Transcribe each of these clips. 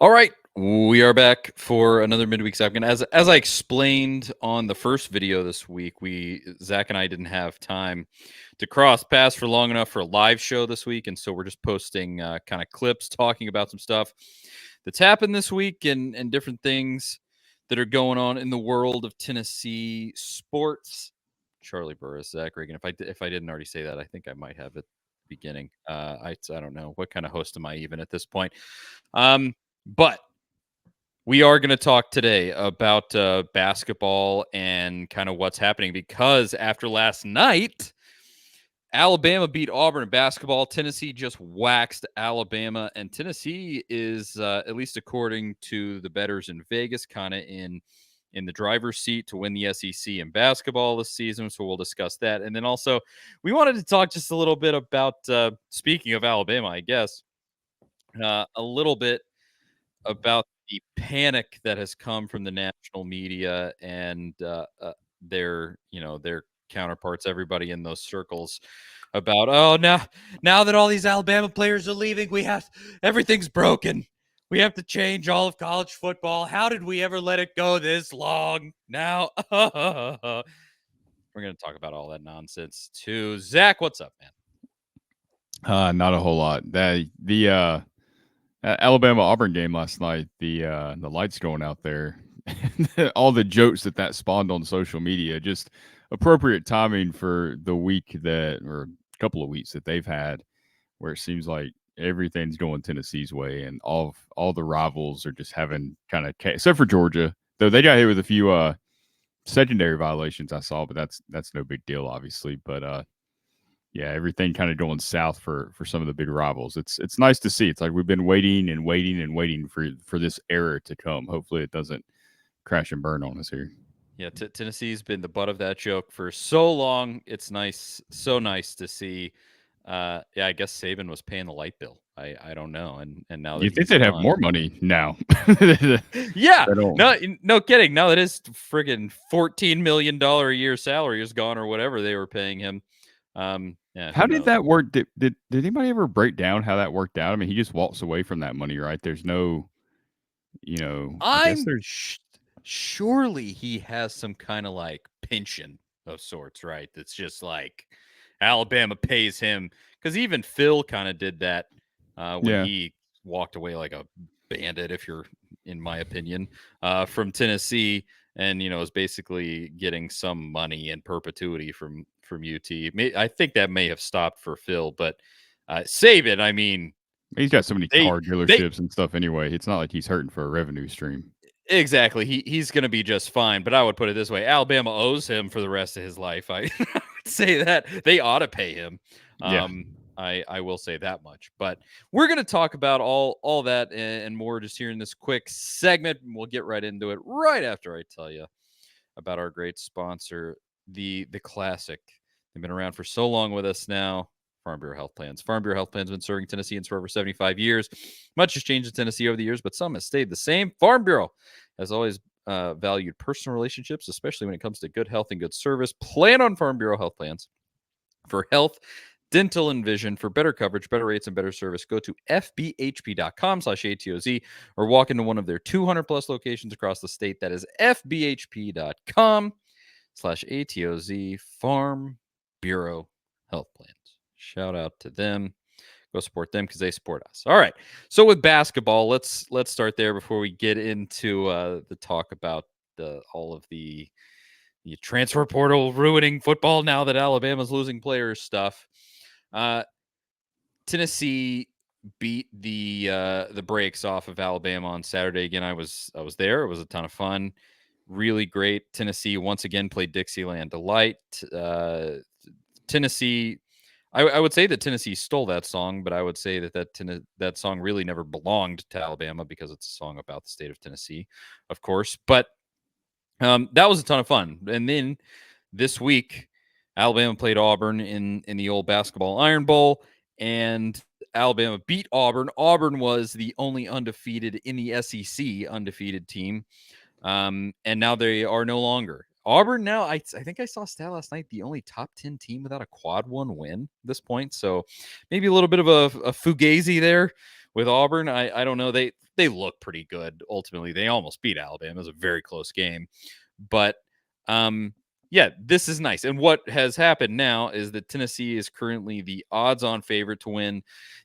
All right, we are back for another midweek segment. As I explained on the first video this week, Zach and I didn't have time to cross paths for long enough for a live show this week, and so we're just posting kind of clips talking about some stuff that's happened this week and different things that are going on in the world of Tennessee sports. Charlie Burris, Zach Reagan. If I didn't already say that, I think I might have at the beginning. I don't know what kind of host am I even at this point. But we are going to talk today about basketball and kind of what's happening because after last night, Alabama beat Auburn in basketball. Tennessee just waxed Alabama, and Tennessee is, at least according to the bettors in Vegas, kind of in the driver's seat to win the SEC in basketball this season. So we'll discuss that, and then also we wanted to talk just a little bit about speaking of Alabama, I guess, a little bit about the panic that has come from the national media and their counterparts, everybody in those circles, about now that all these Alabama players are leaving, everything's broken. We have to change all of college football. How did we ever let it go this long? Now we're going to talk about all that nonsense too. Zach, what's up, man? Not a whole lot. The Alabama Auburn game last night, the lights going out there, all the jokes that spawned on social media, just appropriate timing for the week or a couple of weeks that they've had, where it seems like everything's going Tennessee's way, and all the rivals are just having kind of except for Georgia, though they got hit with a few secondary violations I saw, but that's no big deal, obviously. But yeah, everything kind of going south for some of the big rivals. It's nice to see. It's like we've been waiting and waiting and waiting for this era to come. Hopefully, it doesn't crash and burn on us here. Yeah, Tennessee's been the butt of that joke for so long. It's so nice to see. Yeah, I guess Saban was paying the light bill. I don't know, and now that You think he's they'd have gone, more money now? yeah, They don't. no kidding. Now that his friggin' $14 million a year salary is gone or whatever they were paying him. Yeah, How who did knows? that work? Did anybody ever break down how that worked out? I mean, he just walks away from that money, right? There's no, I guess I'm there's. surely he has some kind of like pension of sorts, right? That's just like Alabama pays him, because even Phil kind of did that when Yeah. he walked away like a bandit, if you're, in my opinion, from Tennessee, and is basically getting some money in perpetuity from UT. I think that may have stopped for Phil, but Saban, I mean, He's got so many they car they dealerships and stuff anyway. It's not like he's hurting for a revenue stream. exactly. He's going to be just fine. But I would put it this way: Alabama owes him for the rest of his life. I would say that they ought to pay him. Yeah. I will say that much. But we're going to talk about all that and more just here in this quick segment. We'll get right into it right after I tell you about our great sponsor, the Classic. They've been around for so long with us now. Farm Bureau Health Plans. Farm Bureau Health Plans have been serving Tennesseans for over 75 years. Much has changed in Tennessee over the years, but some has stayed the same. Farm Bureau has always valued personal relationships, especially when it comes to good health and good service. Plan on Farm Bureau Health Plans for health, dental, and vision. For better coverage, better rates, and better service, go to fbhp.com/ATOZ or walk into one of their 200 plus locations across the state. That is fbhp.com/ATOZ. Farm Bureau Health Plans. Shout out to them. Go support them because they support us. All right. So with basketball, let's start there before we get into the talk about all of the transfer portal ruining football now that Alabama's losing players stuff. Tennessee beat the brakes off of Alabama on Saturday. Again, I was there. It was a ton of fun. Really great. Tennessee once again played Dixieland Delight. Tennessee, I would say that Tennessee stole that song, but I would say that song really never belonged to Alabama because it's a song about the state of Tennessee, of course. But that was a ton of fun. And then this week, Alabama played Auburn in the old basketball Iron Bowl, and Alabama beat Auburn. Auburn was the only undefeated in the SEC undefeated team, and now they are no longer. Auburn now, I think I saw a stat last night, the only top 10 team without a quad one win at this point. So maybe a little bit of a fugazi there with Auburn, I don't know. They look pretty good. Ultimately, they almost beat Alabama. It was a very close game, but yeah, this is nice. And what has happened now is that Tennessee is currently the odds-on favorite to win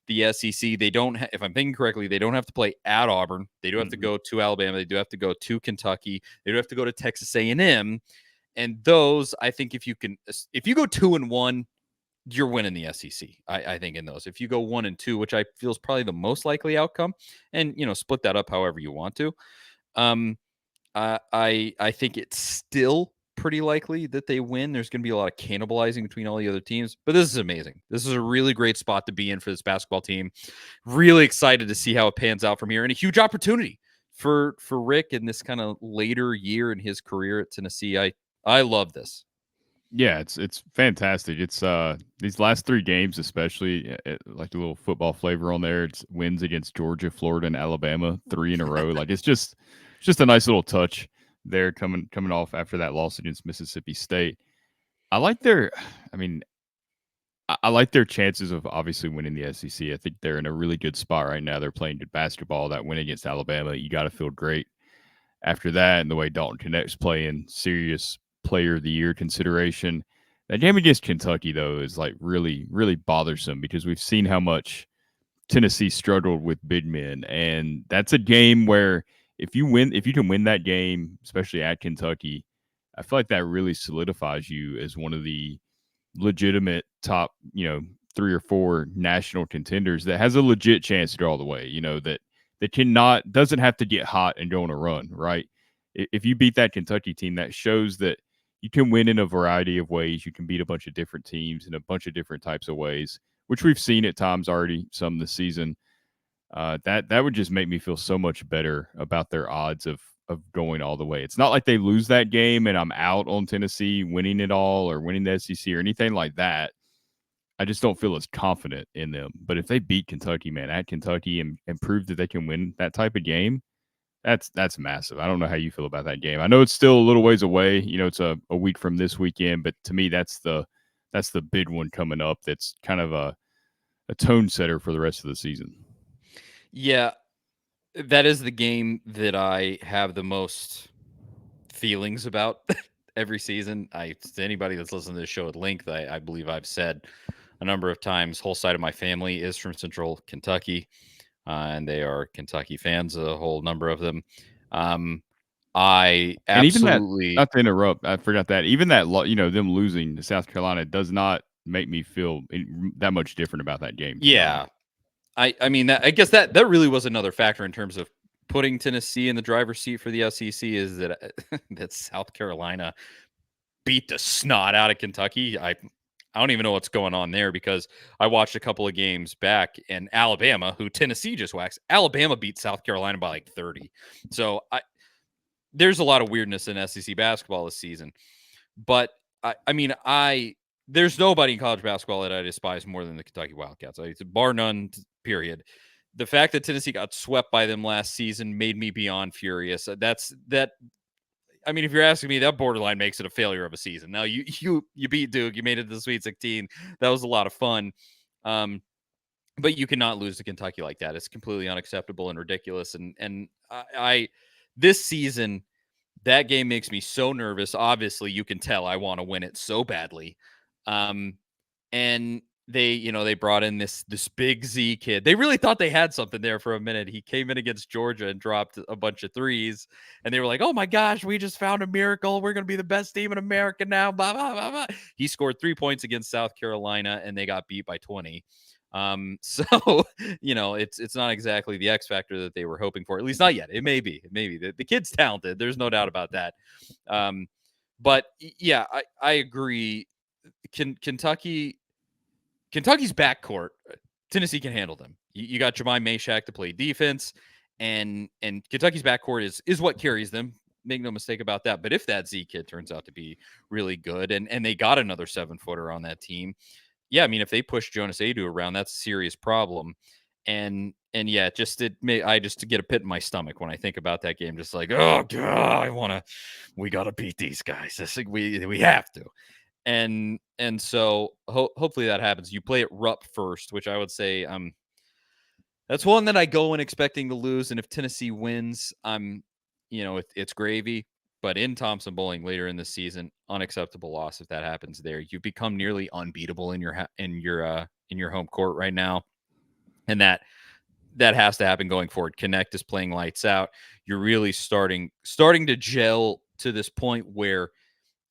the SEC. They don't, if I'm thinking correctly, they don't have to play at Auburn. They do have to go to Alabama. They do have to go to Kentucky. They do have to go to Texas A&M. And those, I think, if you go 2-1, you're winning the SEC. I think in those. If you go 1-2, which I feel is probably the most likely outcome, and split that up however you want to. I think it's still pretty likely that they win. There's going to be a lot of cannibalizing between all the other teams, but this is amazing. This is a really great spot to be in for this basketball team. Really excited to see how it pans out from here, and a huge opportunity for Rick in this kind of later year in his career at Tennessee. I love this. Yeah, it's fantastic. It's these last 3 games, especially like a little football flavor on there. It's wins against Georgia, Florida, and Alabama, 3 in a row. Like it's just a nice little touch there coming off after that loss against Mississippi State. I like their, I mean, I like their chances of obviously winning the SEC. I think they're in a really good spot right now. They're playing good basketball. That win against Alabama, you got to feel great after that, and the way Dalton Connect's playing, serious player of the year consideration. That game against Kentucky, though, is like really, really bothersome because we've seen how much Tennessee struggled with big men. And that's a game where if you can win that game, especially at Kentucky, I feel like that really solidifies you as one of the legitimate top, 3 or 4 national contenders that has a legit chance to go all the way, that doesn't have to get hot and go on a run, right? If you beat that Kentucky team, that shows that you can win in a variety of ways. You can beat a bunch of different teams in a bunch of different types of ways, which we've seen at times already some this season. That would just make me feel so much better about their odds of going all the way. It's not like they lose that game and I'm out on Tennessee winning it all or winning the SEC or anything like that. I just don't feel as confident in them. But if they beat Kentucky, man, at Kentucky and prove that they can win that type of game, that's massive. I don't know how you feel about that game. I know it's still a little ways away. It's a week from this weekend, but to me, that's the big one coming up. That's kind of a tone setter for the rest of the season. Yeah, that is the game that I have the most feelings about every season. To anybody that's listened to this show at length, I believe I've said a number of times, whole side of my family is from Central Kentucky, and they are Kentucky fans, a whole number of them. I And even that, absolutely, not to interrupt, I forgot that. Even that, them losing to South Carolina does not make me feel that much different about that game. yeah. I mean, I guess that really was another factor in terms of putting Tennessee in the driver's seat for the SEC, is that that South Carolina beat the snot out of Kentucky. I don't even know what's going on there, because I watched a couple of games back, and Alabama, who Tennessee just waxed, Alabama beat South Carolina by like 30. So there's a lot of weirdness in SEC basketball this season. But I mean, there's nobody in college basketball that I despise more than the Kentucky Wildcats. It's bar none, period. The fact that Tennessee got swept by them last season made me beyond furious. I mean, if you're asking me, that borderline makes it a failure of a season. Now you beat Duke, you made it to the Sweet 16. That was a lot of fun. But you cannot lose to Kentucky like that. It's completely unacceptable and ridiculous. And I this season, that game makes me so nervous. Obviously, you can tell I want to win it so badly. And they brought in this big Z kid. They really thought they had something there for a minute. He came in against Georgia and dropped a bunch of threes, and they were like, "Oh my gosh, we just found a miracle. We're going to be the best team in America now." Blah, blah, blah, blah. He scored 3 points against South Carolina, and they got beat by 20. So it's not exactly the X factor that they were hoping for, at least not yet. It may be the kid's talented. There's no doubt about that. But yeah, I agree. Kentucky's backcourt, Tennessee can handle them. You got Jemai Meshack to play defense, and Kentucky's backcourt is what carries them. Make no mistake about that. But if that Z kid turns out to be really good, and they got another 7-footer on that team, yeah, I mean, if they push Jonas Adu around, that's a serious problem. And yeah, I just get a pit in my stomach when I think about that game. Just like, oh god, we got to beat these guys. We have to. And so hopefully that happens. You play at Rupp first, which I would say That's one that I go in expecting to lose, and if Tennessee wins, it's gravy. But in Thompson Bowling later in the season, unacceptable loss if that happens there. You become nearly unbeatable in your home court right now, and that has to happen going forward. Connect is playing lights out. You're really starting to gel to this point where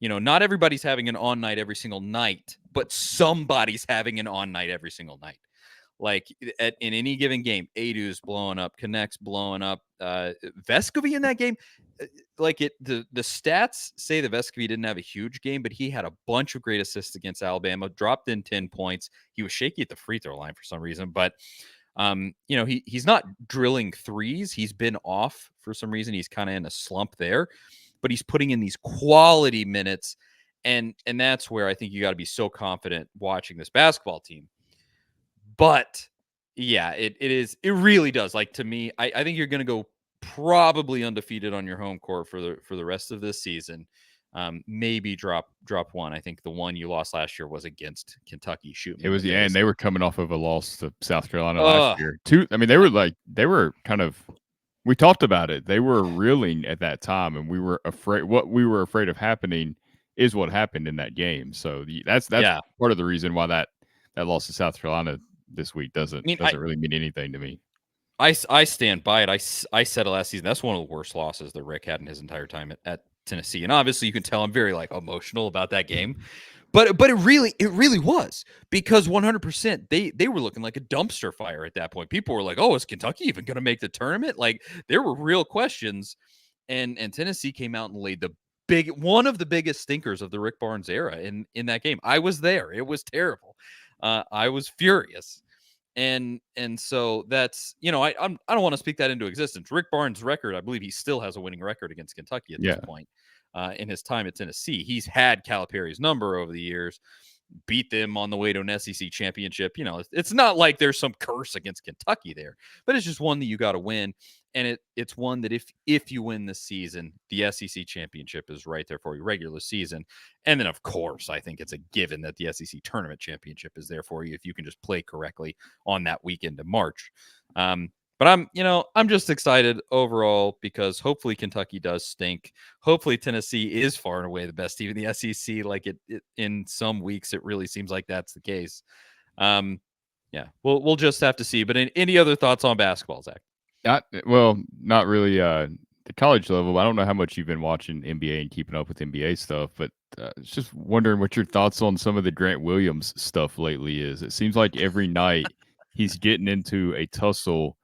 not everybody's having an on night every single night, but somebody's having an on night every single night. Like in any given game, Adu's blowing up, Connect's blowing up, Vescovy in that game. The stats say that Vescovy didn't have a huge game, but he had a bunch of great assists against Alabama, dropped in 10 points. He was shaky at the free throw line for some reason, but he's not drilling threes. He's been off for some reason. He's kind of in a slump there, but he's putting in these quality minutes, and that's where I think you got to be so confident watching this basketball team. But yeah, it really does. Like, to me, I think you're going to go probably undefeated on your home court for the rest of this season. Maybe drop one. I think the one you lost last year was against Kentucky. Shoot me It in was the yeah, and face. they were coming off of a loss to South Carolina last Uh, year. I mean, they were kind of. We talked about it. They were reeling at that time, and we were afraid. What we were afraid of happening is what happened in that game. So that's yeah. part of the reason why that loss to South Carolina this week I mean, doesn't really mean anything to me. I stand by it. I said it last season. That's one of the worst losses that Rick had in his entire time at Tennessee. And obviously, you can tell I'm very like emotional about that game. But it really was, because 100% they were looking like a dumpster fire at that point. People were like, "Oh, is Kentucky even going to make the tournament?" Like, there were real questions, and Tennessee came out and laid the one of the biggest stinkers of the Rick Barnes era in that game. I was there. It was terrible. I was furious. And so that's I don't want to speak that into existence. Rick Barnes' record, I believe he still has a winning record against Kentucky at this Yeah, point. In his time at Tennessee, he's had Calipari's number over the years, beat them on the way to an SEC championship. It's not like there's some curse against Kentucky there, but it's just one that you got to win. And it's one that if you win this season, the SEC championship is right there for you, regular season. And then, of course, I think it's a given that the SEC tournament championship is there for you if you can just play correctly on that weekend of March. But I'm just excited overall because hopefully Kentucky does stink. Hopefully Tennessee is far and away the best team in the SEC. Like it in some weeks, it really seems like that's the case. Yeah, we'll just have to see. But any other thoughts on basketball, Zach? not really. The college level. I don't know how much you've been watching NBA and keeping up with NBA stuff, but just wondering what your thoughts on some of the Grant Williams stuff lately is. It seems like every night he's getting into a tussle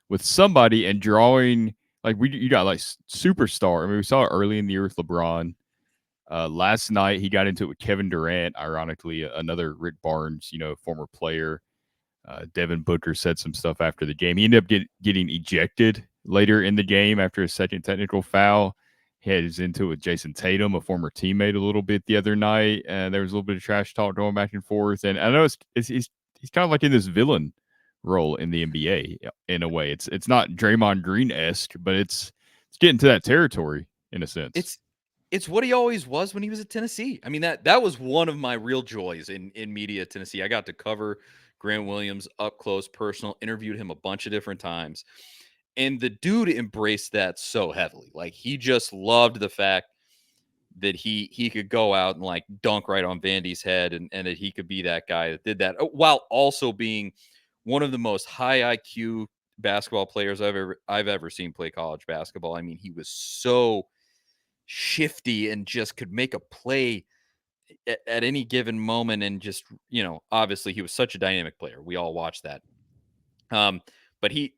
with somebody and drawing like you got like superstar. I mean, we saw it early in the year with LeBron. Last night he got into it with Kevin Durant. Ironically, another Rick Barnes, former player. Devin Booker said some stuff after the game. He ended up getting ejected later in the game after a second technical foul. He heads into it with Jason Tatum, a former teammate, a little bit the other night. And there was a little bit of trash talk going back and forth. And I know he's kind of like in this villain role in the NBA in a way. It's not Draymond Green esque, but it's getting to that territory in a sense. It's what he always was when he was at Tennessee. I mean, that was one of my real joys in media at Tennessee. I got to cover Grant Williams up close, personal, interviewed him a bunch of different times. And the dude embraced that so heavily. Like, he just loved the fact that he could go out and like dunk right on Vandy's head, and that he could be that guy that did that, while also being one of the most high IQ basketball players I've ever seen play college basketball. I mean, he was so shifty and just could make a play at any given moment, and just obviously he was such a dynamic player. We all watched that. um but he's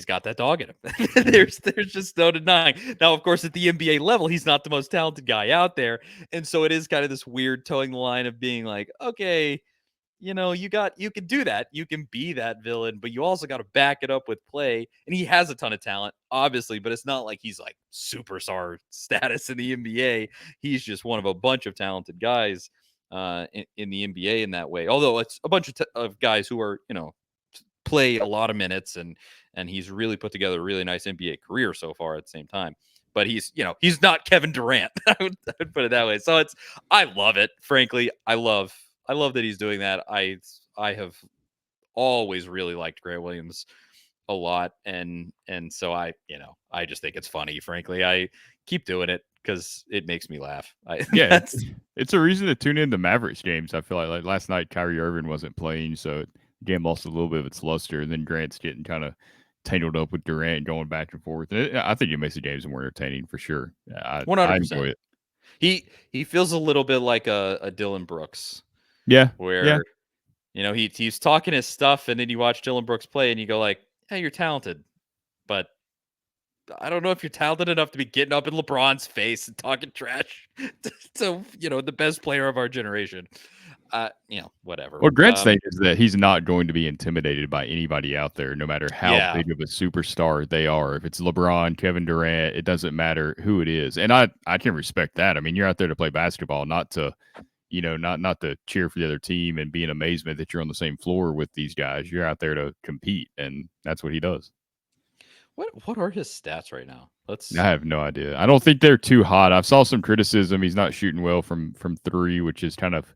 got that dog in him. There's just no denying. Now, of course, at the NBA level, he's not the most talented guy out there, and so it is kind of this weird towing the line of being like, okay, you can do that. You can be that villain, but you also got to back it up with play. And he has a ton of talent, obviously, but it's not like he's like superstar status in the NBA. He's just one of a bunch of talented guys in the NBA in that way. Although it's a bunch of guys who are, play a lot of minutes, and he's really put together a really nice NBA career so far at the same time. But he's not Kevin Durant. I would put it that way. So I love it. Frankly, I love that he's doing that. I have always really liked Grant Williams a lot, and so I just think it's funny. Frankly, I keep doing it because it makes me laugh. Yeah, That's it's a reason to tune in to Mavericks games. I feel like last night Kyrie Irving wasn't playing, so the game lost a little bit of its luster. And then Grant's getting kind of tangled up with Durant, going back and forth. And I think it makes the games more entertaining for sure. I 100%. enjoy it. He feels a little bit like a Dylan Brooks, Yeah, yeah. where he's talking his stuff, and then you watch Dylan Brooks play, and you go like, "Hey, you're talented, but I don't know if you're talented enough to be getting up in LeBron's face and talking trash to the best player of our generation." Whatever. Well, Grant's thing is that he's not going to be intimidated by anybody out there, no matter how Yeah. big of a superstar they are. If it's LeBron, Kevin Durant, it doesn't matter who it is. And I can respect that. I mean, you're out there to play basketball, not to not to cheer for the other team and be in amazement that you're on the same floor with these guys. You're out there to compete, and that's what he does. What are his stats right now? I have no idea. I don't think they're too hot. I've saw some criticism. He's not shooting well from three, which is kind of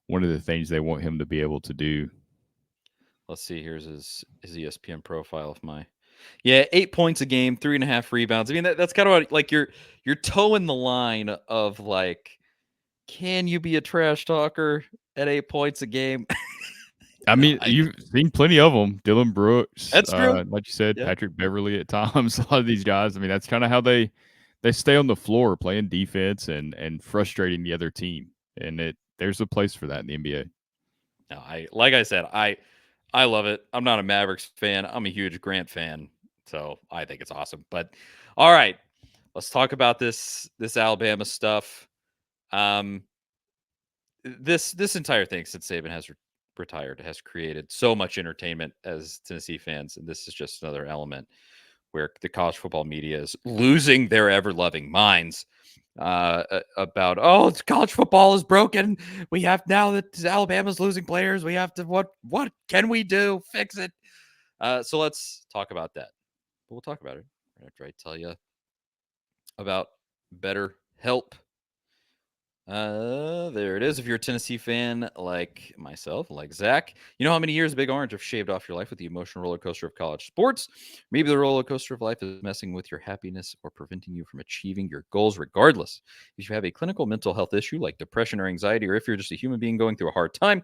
one of the things they want him to be able to do. Let's see. Here's his ESPN profile of my. Yeah, 8 points a game, 3.5 rebounds. I mean, that's kind of like you're toeing the line of like, can you be a trash talker at 8 points a game? I mean, you've seen plenty of them. Dylan Brooks, That's true. like you said, Yeah. Patrick Beverly at times. A lot of these guys. I mean, that's kind of how they stay on the floor playing defense and frustrating the other team. And there's a place for that in the NBA. No, like I said, I love it. I'm not a Mavericks fan. I'm a huge Grant fan, so I think it's awesome. But all right, let's talk about this Alabama stuff. This entire thing since Saban has retired has created so much entertainment as Tennessee fans, and this is just another element where the college football media is losing their ever loving minds about college football is broken. We have now that Alabama's losing players. We have to what can we do? Fix it. So let's talk about that. But we'll talk about it right after I tell you about Better Help. There it is. If you're a Tennessee fan like myself, like Zach, you know how many years Big Orange have shaved off your life with the emotional roller coaster of college sports. Maybe the roller coaster of life is messing with your happiness or preventing you from achieving your goals regardless. If you have a clinical mental health issue like depression or anxiety, or if you're just a human being going through a hard time,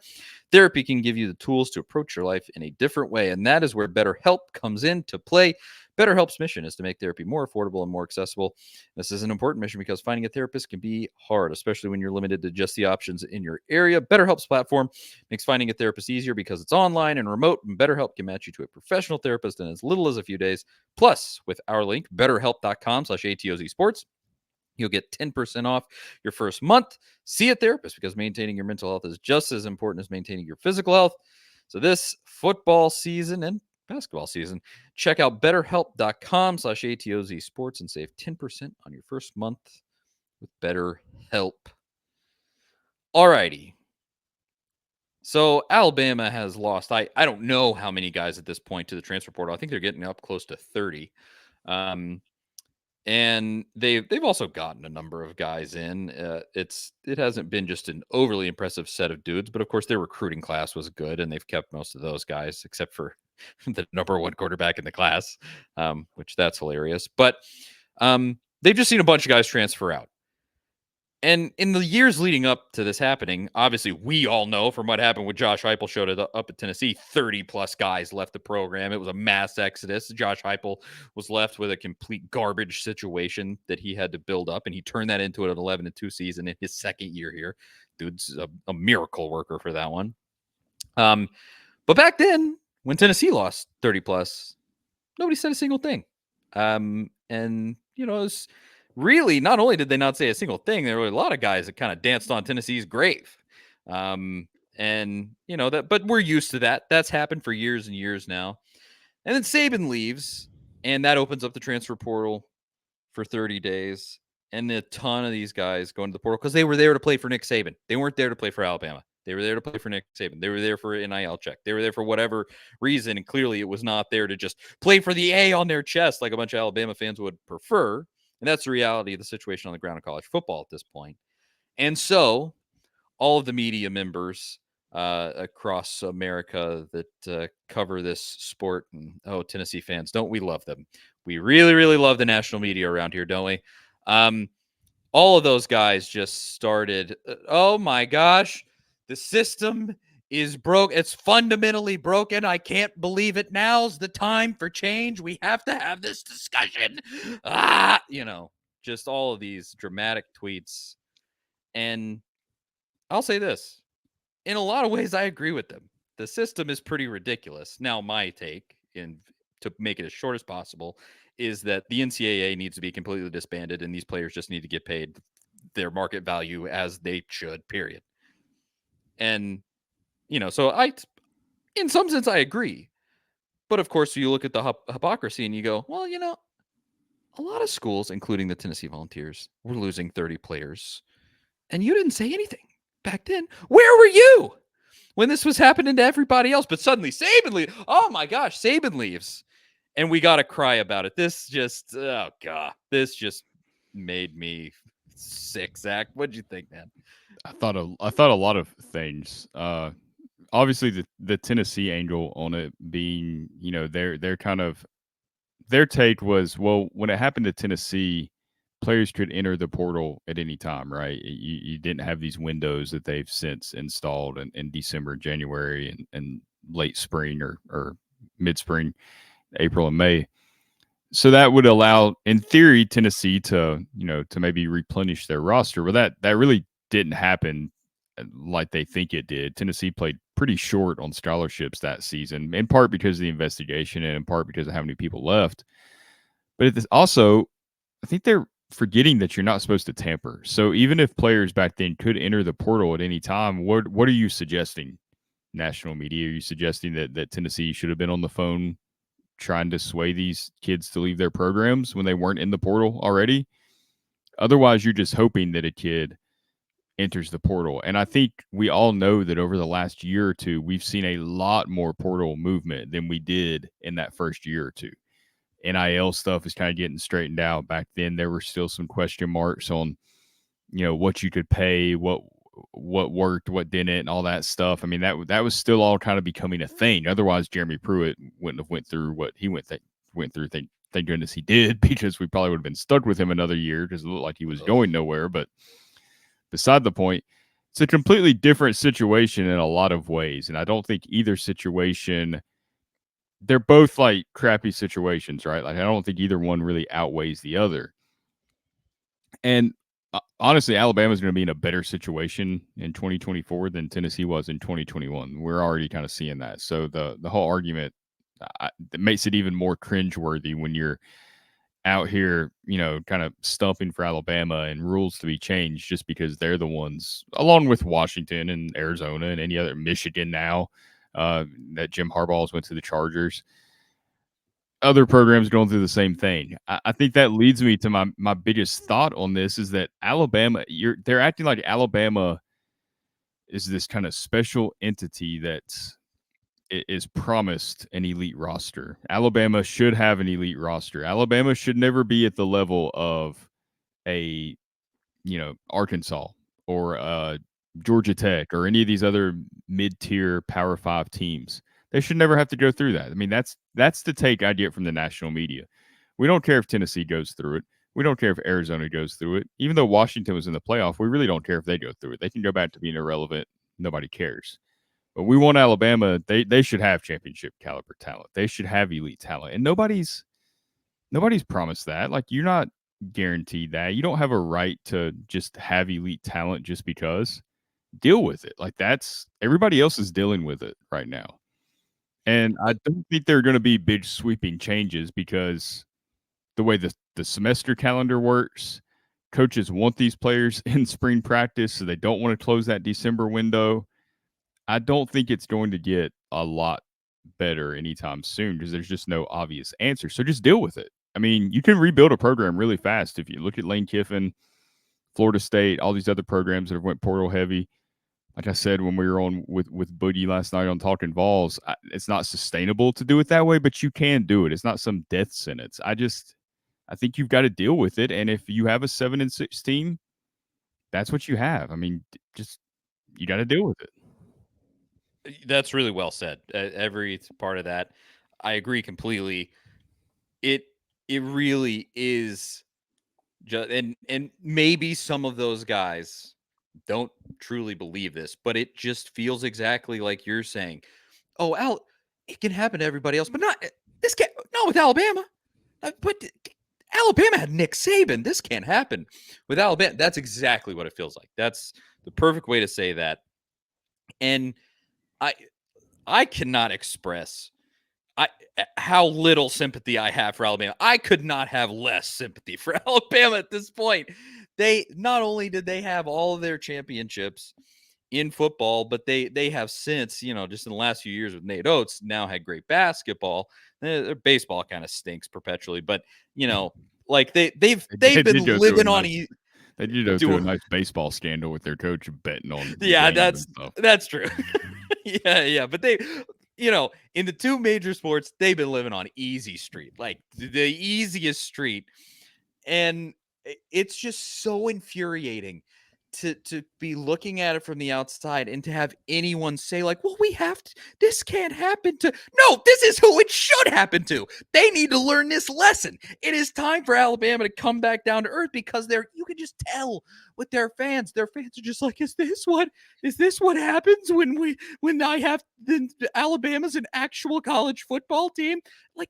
therapy can give you the tools to approach your life in a different way. And that is where BetterHelp comes into play. BetterHelp's mission is to make therapy more affordable and more accessible. This is an important mission because finding a therapist can be hard, especially when you're limited to just the options in your area. BetterHelp's platform makes finding a therapist easier because it's online and remote, and BetterHelp can match you to a professional therapist in as little as a few days. Plus, with our link, betterhelp.com/ATOZsports, you'll get 10% off your first month. See a therapist because maintaining your mental health is just as important as maintaining your physical health. So this football season and basketball season, check out betterhelp.com/ATOZsports and save 10% on your first month with BetterHelp. Alrighty. So Alabama has lost, I don't know how many guys at this point to the transfer portal. I think they're getting up close to 30. And they've also gotten a number of guys in. It hasn't been just an overly impressive set of dudes, but of course their recruiting class was good, and they've kept most of those guys except for the number one quarterback in the class, which that's hilarious. But they've just seen a bunch of guys transfer out. And in the years leading up to this happening, obviously, we all know from what happened with Josh Heupel showed up at Tennessee, 30 plus guys left the program. It was a mass exodus. Josh Heupel was left with a complete garbage situation that he had to build up, and he turned that into an 11-2 season in his second year here. Dude's a miracle worker for that one. But back then, when Tennessee lost 30 plus, nobody said a single thing. And it was really, not only did they not say a single thing, there were a lot of guys that kind of danced on Tennessee's grave. And that, but we're used to that. That's happened for years and years now. And then Saban leaves, and that opens up the transfer portal for 30 days. And a ton of these guys go into the portal because they were there to play for Nick Saban. They weren't there to play for Alabama. They were there to play for Nick Saban. They were there for an NIL check. They were there for whatever reason. And clearly it was not there to just play for the A on their chest like a bunch of Alabama fans would prefer. And that's the reality of the situation on the ground of college football at this point. And so all of the media members across America that cover this sport. And Tennessee fans, don't we love them? We really, really love the national media around here, don't we? All of those guys just started. Oh my gosh, the system is broke. It's fundamentally broken. I can't believe it. Now's the time for change. We have to have this discussion. Just all of these dramatic tweets. And I'll say this, in a lot of ways, I agree with them. The system is pretty ridiculous. Now, my take, to make it as short as possible, is that the NCAA needs to be completely disbanded and these players just need to get paid their market value as they should, period. And, so in some sense, I agree. But of course, you look at the hypocrisy and you go, well, a lot of schools, including the Tennessee Volunteers, were losing 30 players. And you didn't say anything back then. Where were you when this was happening to everybody else? But suddenly Saban leaves. Oh my gosh, Saban leaves. And we got to cry about it. This just made me sick, Zach. What'd you think, man? I thought a lot of things. Obviously the Tennessee angle on it being, their kind of their take was, well, when it happened to Tennessee, players could enter the portal at any time, right? You didn't have these windows that they've since installed in December, January, and late spring or mid spring, April and May. So that would allow, in theory, Tennessee to maybe replenish their roster. Well, that really didn't happen like they think it did. Tennessee played pretty short on scholarships that season, in part because of the investigation and in part because of how many people left. But it's also, I think they're forgetting that you're not supposed to tamper. So even if players back then could enter the portal at any time, what are you suggesting, national media? Are you suggesting that Tennessee should have been on the phone trying to sway these kids to leave their programs when they weren't in the portal already? Otherwise, you're just hoping that a kid enters the portal. And I think we all know that over the last year or two, we've seen a lot more portal movement than we did in that first year or two. NIL stuff is kind of getting straightened out. Back then, there were still some question marks on, what you could pay, what worked, what didn't, and all that stuff. I mean, that was still all kind of becoming a thing. Otherwise, Jeremy Pruitt wouldn't have went through what he went through. Thank goodness he did, because we probably would have been stuck with him another year because it looked like he was going nowhere. But beside the point, it's a completely different situation in a lot of ways, and I don't think either situation. They're both like crappy situations, right? Like I don't think either one really outweighs the other. And honestly, Alabama is going to be in a better situation in 2024 than Tennessee was in 2021. We're already kind of seeing that. So the whole argument that makes it even more cringeworthy when you're out here, kind of stumping for Alabama and rules to be changed just because they're the ones, along with Washington and Arizona and any other, Michigan now, that Jim Harbaugh's went to the Chargers. Other programs going through the same thing. I think that leads me to my biggest thought on this is that Alabama, they're acting like Alabama is this kind of special entity that is promised an elite roster. Alabama should have an elite roster. Alabama should never be at the level of a, Arkansas or Georgia Tech or any of these other mid-tier Power 5 teams. They should never have to go through that. I mean, that's the take I get from the national media. We don't care if Tennessee goes through it. We don't care if Arizona goes through it. Even though Washington was in the playoff, we really don't care if they go through it. They can go back to being irrelevant. Nobody cares. But we want Alabama. They should have championship caliber talent. They should have elite talent. And nobody's promised that. Like, you're not guaranteed that. You don't have a right to just have elite talent just because. Deal with it. Like, that's everybody else is dealing with it right now. And I don't think there are going to be big sweeping changes because the way the semester calendar works, coaches want these players in spring practice, so they don't want to close that December window. I don't think it's going to get a lot better anytime soon because there's just no obvious answer. So just deal with it. I mean, you can rebuild a program really fast. If you look at Lane Kiffin, Florida State, all these other programs that have went portal heavy. Like I said, when we were on with Boogie last night on Talking Vols, it's not sustainable to do it that way, but you can do it. It's not some death sentence. I think you've got to deal with it. And if you have a 7-6 team, that's what you have. I mean, just you got to deal with it. That's really well said. Every part of that, I agree completely. It it really is just, and maybe some of those guys don't truly believe this, but it just feels exactly like you're saying. Oh, it can happen to everybody else, but not this can't. Not with Alabama. But Alabama had Nick Saban. This can't happen with Alabama. That's exactly what it feels like. That's the perfect way to say that. And I I cannot express I how little sympathy I have for Alabama. I could not have less sympathy for Alabama at this point. They not only did they have all of their championships in football, but they have since, just in the last few years with Nate Oates, now had great basketball. Their baseball kind of stinks perpetually, but like they've They been did go through a living on nice they did go through a do nice baseball scandal with their coach betting on the yeah, game and stuff. that's true. Yeah, but in the two major sports, they've been living on easy street, like the easiest street. And it's just so infuriating to be looking at it from the outside and to have anyone say like, well, this can't happen to. No, this is who it should happen to. They need to learn this lesson. It is time for Alabama to come back down to earth, because you can just tell with their fans are just like, is this what happens when I have Alabama's an actual college football team? Like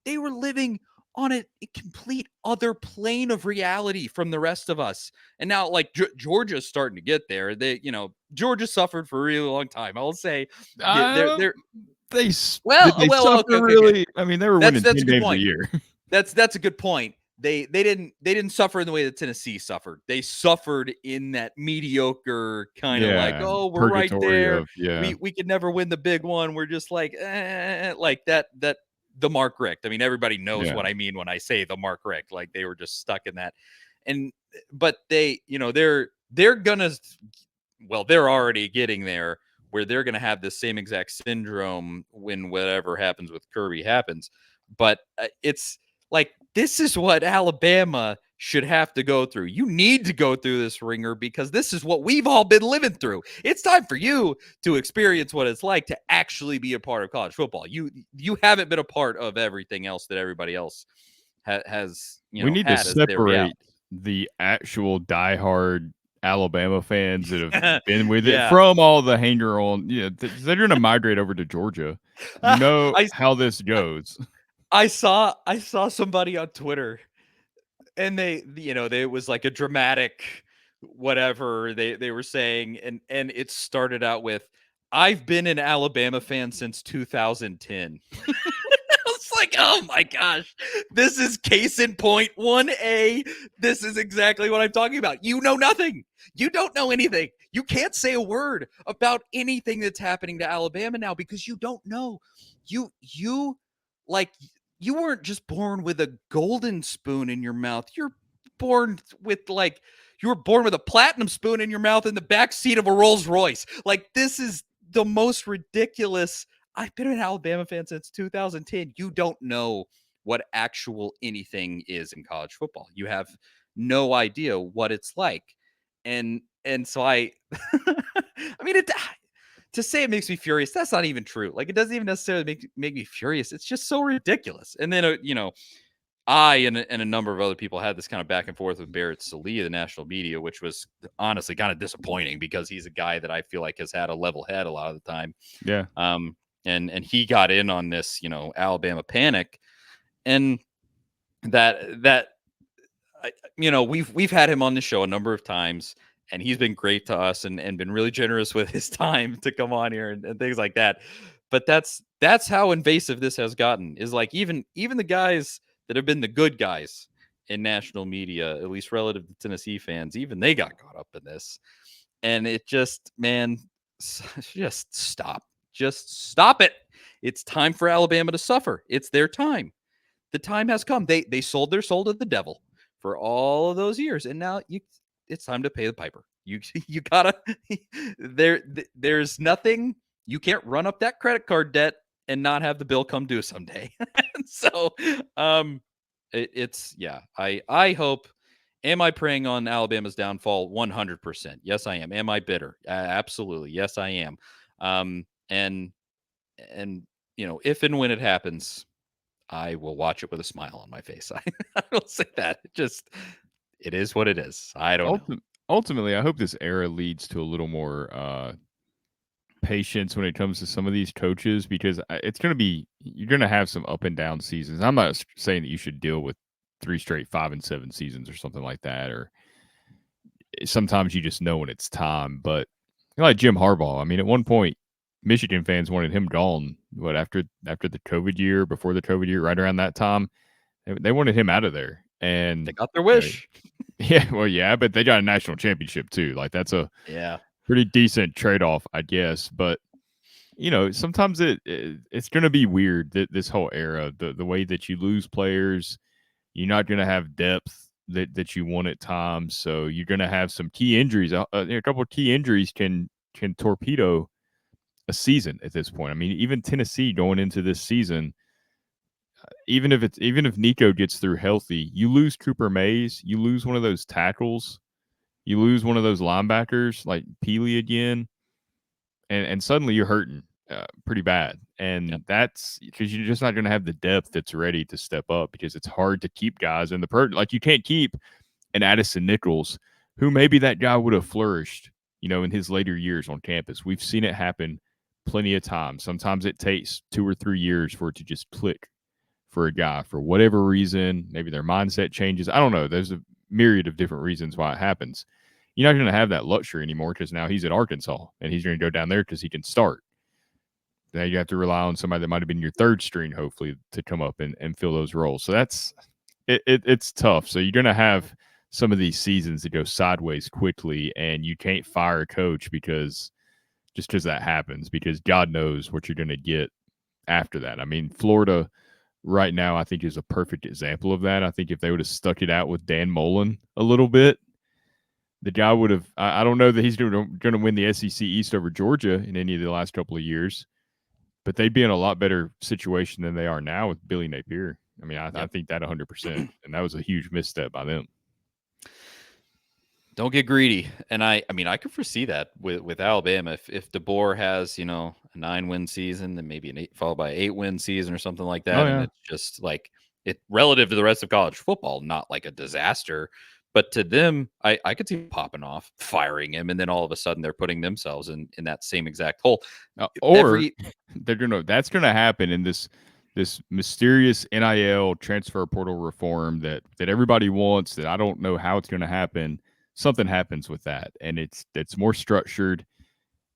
they were living on a complete other plane of reality from the rest of us. And now, like, Georgia's starting to get there. Georgia suffered for a really long time. I'll say, Uh, they're did well, they okay, suffer okay, okay. really? I mean, they were That's winning that's 10 a good games a point. year. That's a good point. They didn't suffer in the way that Tennessee suffered. They suffered in that mediocre kind of like, Yeah, oh, we're right purgatory there. of yeah. We could never win the big one. We're just like like that the Mark Richt. I mean, everybody knows Yeah. what I mean when I say the Mark Richt. Like they were just stuck in that. And but they're gonna well, they're already getting there where they're going to have the same exact syndrome when whatever happens with Kirby happens. But it's like, this is what Alabama should have to go through. You need to go through this ringer because this is what we've all been living through. It's time for you to experience what it's like to actually be a part of college football. You haven't been a part of everything else that everybody else has We need to had as their reality. separate the actual diehard Alabama fans that have been with it Yeah. from all the hanger on. They're going to migrate over to Georgia. You know I how this goes. I saw somebody on Twitter, and they it was like a dramatic whatever they were saying, and it started out with, I've been an Alabama fan since 2010. It's like, oh my gosh, this is case in point 1A. This is exactly what I'm talking about. You know nothing. You don't know anything. You can't say a word about anything that's happening to Alabama now because you don't know. You like you weren't just born with a golden spoon in your mouth. Born with like you were born with a platinum spoon in your mouth in the back seat of a Rolls Royce. Like, this is the most ridiculous. I've been an Alabama fan since 2010. You don't know what actual anything is in college football. You have no idea what it's like. And so I mean, to say it makes me furious, that's not even true. Like, it doesn't even necessarily make me furious. It's just so ridiculous. And then I and a number of other people had this kind of back and forth with Barrett Salih, the national media, which was honestly kind of disappointing because he's a guy that I feel like has had a level head a lot of the time. Yeah. And he got in on this, Alabama panic, and that we've had him on the show a number of times, and he's been great to us and been really generous with his time to come on here and things like that. But that's how invasive this has gotten, is like, even the guys that have been the good guys in national media, at least relative to Tennessee fans, even they got caught up in this. And it just, man, just stop. Just stop it. It's time for Alabama to suffer. It's their time. The time has come. They sold their soul to the devil for all of those years, and now it's time to pay the piper. You gotta there's nothing. You can't run up that credit card debt and not have the bill come due someday. So it's yeah. I hope. Am I preying on Alabama's downfall? 100%. Yes, I am. Am I bitter? Absolutely. Yes, I am. and if and when it happens, I will watch it with a smile on my face. I will say that. It is what it is. I don't know. Ultimately, I hope this era leads to a little more patience when it comes to some of these coaches, because it's going to be, you're going to have some up and down seasons. I'm not saying that you should deal with 3 straight 5-7 seasons or something like that, or sometimes you just know when it's time. But like Jim Harbaugh, I mean, at one point, Michigan fans wanted him gone. What, after the COVID year, before the COVID year, right around that time, they wanted him out of there, and they got their wish. Yeah, well, yeah, but they got a national championship too. Like, that's a pretty decent trade off, I guess. But sometimes it's going to be weird, this whole era, the way that you lose players. You're not going to have depth that you want at times, so you're going to have some key injuries. A couple of key injuries can torpedo a season at this point. I mean, even Tennessee going into this season, even if Nico gets through healthy, you lose Cooper Mays, you lose one of those tackles, you lose one of those linebackers like Peely again, and suddenly you're hurting pretty bad. And that's because you're just not going to have the depth that's ready to step up, because it's hard to keep guys in the like, you can't keep an Addison Nichols, who maybe that guy would have flourished, in his later years on campus. We've seen it happen plenty of times. Sometimes it takes 2 or 3 years for it to just click for a guy for whatever reason. Maybe their mindset changes. I don't know. There's a myriad of different reasons why it happens. You're not going to have that luxury anymore, because now he's at Arkansas and he's going to go down there because he can start. Now you have to rely on somebody that might have been your third string, hopefully, to come up and fill those roles. So it's tough. So you're going to have some of these seasons that go sideways quickly, and you can't fire a coach because that happens, because God knows what you're going to get after that. I mean, Florida right now, I think, is a perfect example of that. I think if they would have stuck it out with Dan Mullen a little bit, the guy would have. I don't know that he's going to win the SEC East over Georgia in any of the last couple of years, but they'd be in a lot better situation than they are now with Billy Napier. I mean, I think that 100%, and that was a huge misstep by them. Don't get greedy. And I mean, I could foresee that with Alabama. If DeBoer has, a 9-win season, then maybe an 8 followed by 8-win season or something like that. And it's just like, it relative to the rest of college football, not like a disaster. But to them, I could see them popping off, firing him, and then all of a sudden they're putting themselves in that same exact hole. Or that's gonna happen in this mysterious NIL transfer portal reform that everybody wants, that I don't know how it's gonna happen. Something happens with that, and it's more structured,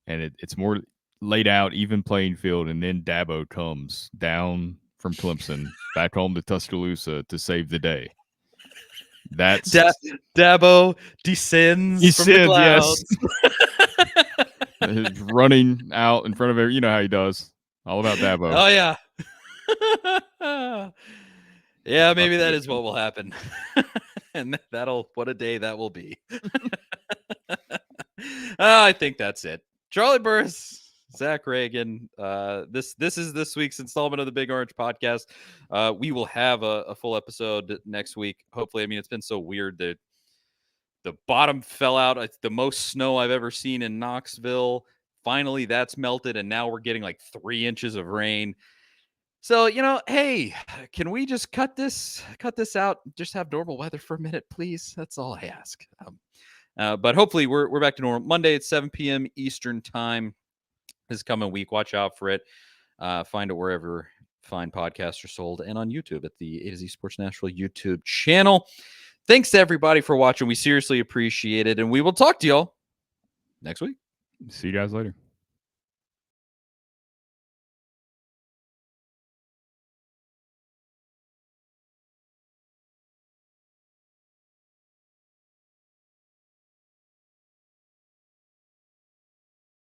and it's more laid out, even playing field, and then Dabo comes down from Clemson back home to Tuscaloosa to save the day. That's Dabo descends from the clouds. Yes. Running out in front of every, how he does. All about Dabo. Oh yeah. Yeah, maybe that is what will happen. And what a day that will be. I think that's it. Charlie Burris, Zach Reagan. This is this week's installment of the Big Orange Podcast. We will have a full episode next week. Hopefully. I mean, it's been so weird that the bottom fell out. It's the most snow I've ever seen in Knoxville. Finally, that's melted, and now we're getting like 3 inches of rain. So, hey, can we just cut this out? Just have normal weather for a minute, please. That's all I ask. But hopefully we're back to normal. Monday at 7 p.m. Eastern time this coming week. Watch out for it. Find it wherever fine podcasts are sold, and on YouTube at the A to Z Sports Nashville YouTube channel. Thanks to everybody for watching. We seriously appreciate it, and we will talk to y'all next week. See you guys later.